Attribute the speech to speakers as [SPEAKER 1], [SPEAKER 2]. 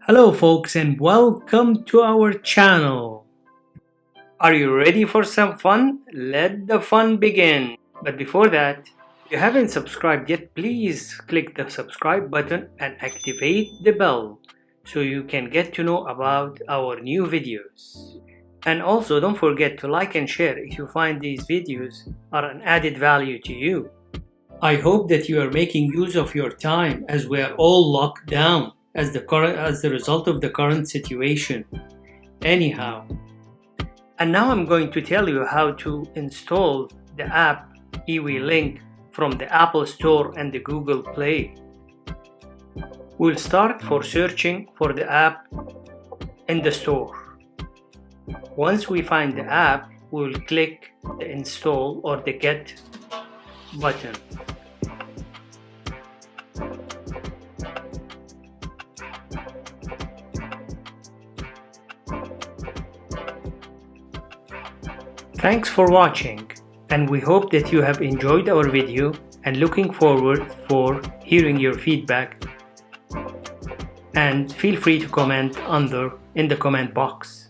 [SPEAKER 1] Hello folks and welcome to our channel. Are you ready for some fun? Let the fun begin. But before that, if you haven't subscribed yet, please click the subscribe button and activate the bell so you can get to know about our new videos. And also don't forget to like and share if you find these videos are an added value to you. I hope that you are making use of your time as we are all locked down as the result of the current situation. Anyhow, and now I'm going to tell you how to install the app llink from the Apple Store and the Google Play. We'll start for searching for the app in the store. Once we find the app, we'll click the install or the get button. Thanks for watching, and we hope that you have enjoyed our video and looking forward for hearing your feedback, and feel free to comment in the comment box.